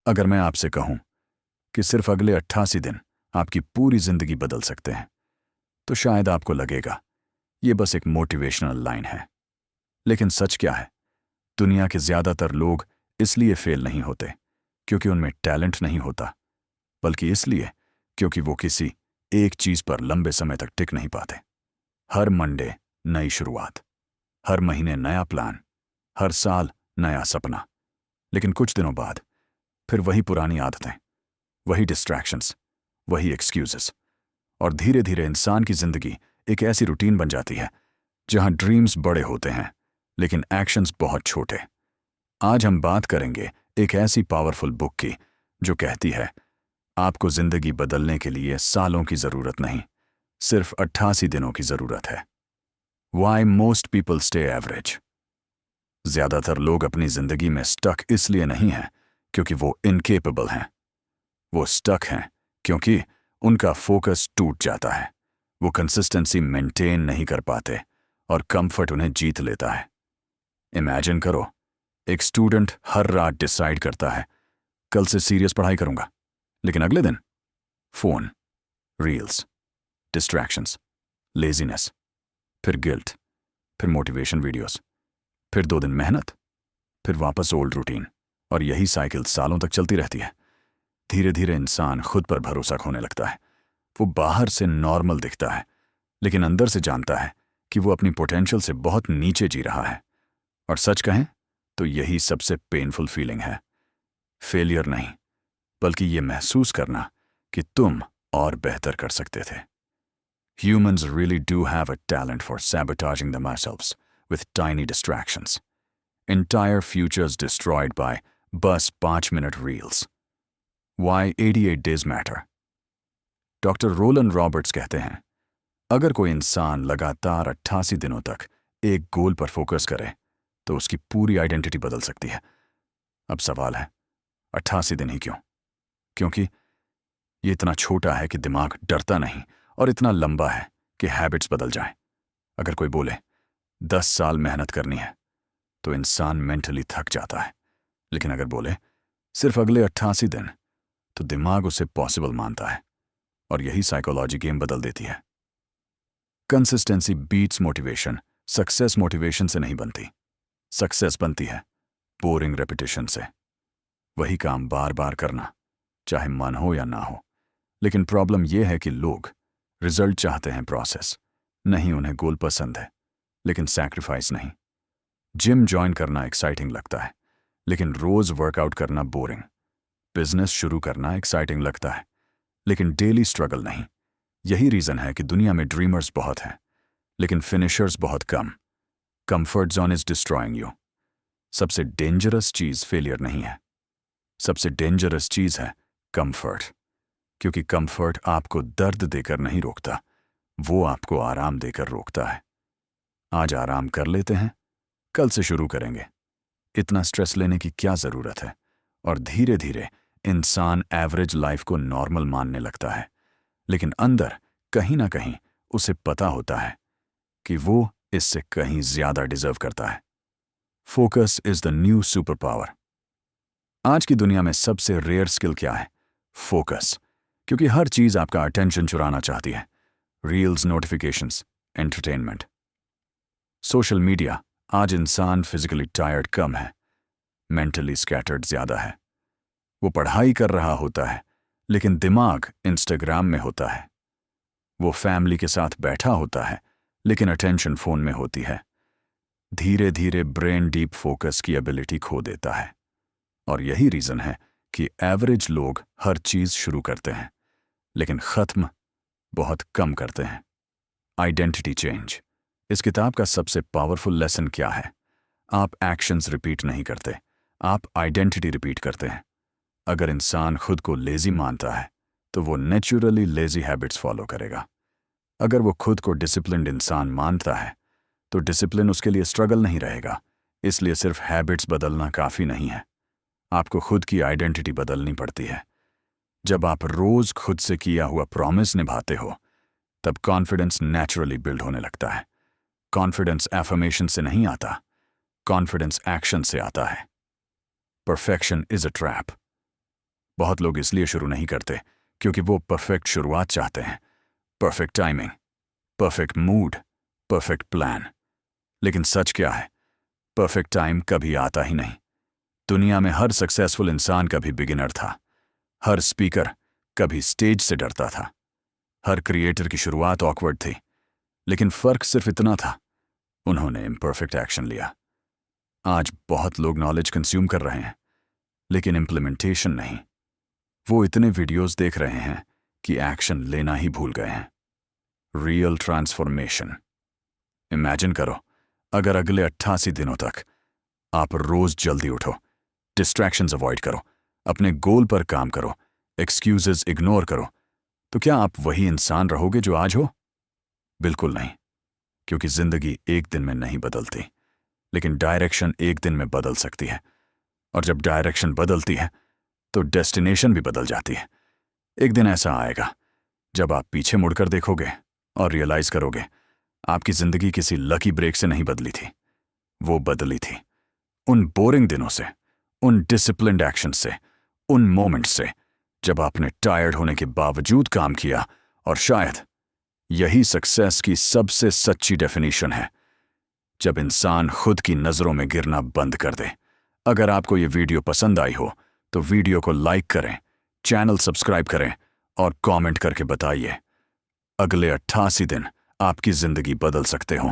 अगर मैं आपसे कहूं कि सिर्फ अगले 88 दिन आपकी पूरी जिंदगी बदल सकते हैं, तो शायद आपको लगेगा ये बस एक मोटिवेशनल लाइन है। लेकिन सच क्या है? दुनिया के ज्यादातर लोग इसलिए फेल नहीं होते क्योंकि उनमें टैलेंट नहीं होता, बल्कि इसलिए क्योंकि वो किसी एक चीज पर लंबे समय तक टिक नहीं पाते। हर मंडे नई शुरुआत, हर महीने नया प्लान, हर साल नया सपना, लेकिन कुछ दिनों बाद फिर वही पुरानी आदतें, वही डिस्ट्रैक्शंस, वही एक्सक्यूजेस, और धीरे धीरे इंसान की जिंदगी एक ऐसी रूटीन बन जाती है जहां ड्रीम्स बड़े होते हैं लेकिन एक्शंस बहुत छोटे। आज हम बात करेंगे एक ऐसी पावरफुल बुक की जो कहती है आपको जिंदगी बदलने के लिए सालों की जरूरत नहीं, सिर्फ 88 दिनों की जरूरत है। Why most people stay average? ज्यादातर लोग अपनी जिंदगी में स्टक इसलिए नहीं हैं क्योंकि वो इनकेपेबल हैं। वो स्टक हैं क्योंकि उनका फोकस टूट जाता है, वो कंसिस्टेंसी मेंटेन नहीं कर पाते और कंफर्ट उन्हें जीत लेता है। इमेजिन करो, एक स्टूडेंट हर रात डिसाइड करता है कल से सीरियस पढ़ाई करूंगा, लेकिन अगले दिन फोन, रील्स, डिस्ट्रैक्शंस, लेजीनेस, फिर गिल्ट, फिर मोटिवेशन वीडियोस, फिर 2 दिन मेहनत, फिर वापस ओल्ड रूटीन, और यही साइकिल सालों तक चलती रहती है। धीरे धीरे इंसान खुद पर भरोसा खोने लगता है। वो बाहर से नॉर्मल दिखता है, लेकिन अंदर से जानता है कि वो अपनी पोटेंशियल से बहुत नीचे जी रहा है। और सच कहें तो यही सबसे पेनफुल फीलिंग है। फेलियर नहीं, बल्कि ये महसूस करना कि तुम और बेहतर कर सकते थे। Humans really do have a talent for sabotaging themselves with tiny distractions. Entire futures destroyed by bus 5-minute reels. Why 88 days matter? Doctor Rolan Roberts कहते हैं, अगर कोई इंसान लगातार 88 दिनों तक एक गोल पर फोकस करे तो उसकी पूरी आइडेंटिटी बदल सकती है। अब सवाल है, 88 दिन ही क्यों? क्योंकि ये इतना छोटा है कि दिमाग डरता नहीं, और इतना लंबा है कि हैबिट्स बदल जाएं। अगर कोई बोले 10 साल मेहनत करनी है तो इंसान मेंटली थक जाता है, लेकिन अगर बोले सिर्फ अगले 88 दिन, तो दिमाग उसे पॉसिबल मानता है, और यही साइकोलॉजी गेम बदल देती है। Consistency beats motivation. Success motivation से नहीं बनती, सक्सेस बनती है बोरिंग रेपिटेशन से। वही काम बार बार करना, चाहे मन हो या ना हो। लेकिन प्रॉब्लम यह है कि लोग रिजल्ट चाहते हैं, प्रोसेस नहीं। उन्हें गोल पसंद है लेकिन सैक्रिफाइस नहीं। जिम ज्वाइन करना एक्साइटिंग लगता है, लेकिन रोज वर्कआउट करना बोरिंग। बिजनेस शुरू करना एक्साइटिंग लगता है, लेकिन डेली स्ट्रगल नहीं। यही रीजन है कि दुनिया में ड्रीमर्स बहुत हैं लेकिन फिनिशर्स बहुत कम। Comfort zone is destroying you. सबसे डेंजरस चीज फेलियर नहीं है, सबसे डेंजरस चीज है कंफर्ट। क्योंकि कंफर्ट आपको दर्द देकर नहीं रोकता, वो आपको आराम देकर रोकता है। आज आराम कर लेते हैं, कल से शुरू करेंगे। इतना स्ट्रेस लेने की क्या जरूरत है? और धीरे धीरे इंसान एवरेज लाइफ को नॉर्मल मानने लगता है, लेकिन अंदर कहीं ना कहीं उसे पता होता है कि वो इससे कहीं ज्यादा डिजर्व करता है। Focus is the new super power. आज की दुनिया में सबसे रेयर स्किल क्या है? फोकस। क्योंकि हर चीज आपका अटेंशन चुराना चाहती है। Reels, notifications, entertainment, social media. आज इंसान फिजिकली टायर्ड कम है, मेंटली स्कैटर्ड ज्यादा है। वो पढ़ाई कर रहा होता है लेकिन दिमाग इंस्टाग्राम में होता है। वो फैमिली के साथ बैठा होता है लेकिन अटेंशन फोन में होती है। धीरे धीरे ब्रेन डीप फोकस की एबिलिटी खो देता है। और यही रीजन है कि एवरेज लोग हर चीज शुरू करते हैं लेकिन खत्म बहुत कम करते हैं। Identity change. इस किताब का सबसे पावरफुल लेसन क्या है? आप एक्शंस रिपीट नहीं करते, आप आइडेंटिटी रिपीट करते हैं। अगर इंसान खुद को लेजी मानता है तो वो नेचुरली लेजी हैबिट्स फॉलो करेगा। अगर वो खुद को डिसिप्लिन्ड इंसान मानता है तो डिसिप्लिन उसके लिए स्ट्रगल नहीं रहेगा। इसलिए सिर्फ हैबिट्स बदलना काफी नहीं है, आपको खुद की आइडेंटिटी बदलनी पड़ती है। जब आप रोज खुद से किया हुआ प्रॉमिस निभाते हो तब कॉन्फिडेंस नेचुरली बिल्ड होने लगता है। कॉन्फिडेंस एफर्मेशन से नहीं आता, कॉन्फिडेंस एक्शन से आता है। Perfection is a trap. बहुत लोग इसलिए शुरू नहीं करते क्योंकि वो परफेक्ट शुरुआत चाहते हैं, perfect timing, perfect mood, perfect plan. लेकिन सच क्या है? परफेक्ट टाइम कभी आता ही नहीं। दुनिया में हर सक्सेसफुल इंसान कभी बिगिनर था, हर स्पीकर कभी स्टेज से डरता था, हर क्रिएटर की शुरुआत ऑकवर्ड थी। लेकिन फर्क सिर्फ इतना था, उन्होंने इम्परफेक्ट एक्शन लिया। आज बहुत लोग नॉलेज कंज्यूम कर रहे हैं लेकिन इम्प्लीमेंटेशन नहीं। वो इतने वीडियोस देख रहे हैं कि एक्शन लेना ही भूल गए हैं। Real transformation. इमेजिन करो, अगर अगले 88 दिनों तक आप रोज जल्दी उठो, डिस्ट्रैक्शंस अवॉइड करो, अपने गोल पर काम करो, एक्सक्यूजेस इग्नोर करो, तो क्या आप वही इंसान रहोगे जो आज हो? बिल्कुल नहीं, क्योंकि जिंदगी एक दिन में नहीं बदलती, लेकिन डायरेक्शन एक दिन में बदल सकती है। और जब डायरेक्शन बदलती है तो डेस्टिनेशन भी बदल जाती है। एक दिन ऐसा आएगा जब आप पीछे मुड़कर देखोगे और रियलाइज करोगे आपकी जिंदगी किसी लकी ब्रेक से नहीं बदली थी, वो बदली थी उन बोरिंग दिनों से, उन डिसिप्लिन्ड एक्शन से, उन मोमेंट्स से जब आपने टायर्ड होने के बावजूद काम किया। और शायद यही सक्सेस की सबसे सच्ची डेफिनेशन है, जब इंसान खुद की नजरों में गिरना बंद कर दे। अगर आपको ये वीडियो पसंद आई हो तो वीडियो को लाइक करें, चैनल सब्सक्राइब करें और कमेंट करके बताइए अगले 88 दिन आपकी जिंदगी बदल सकते हो।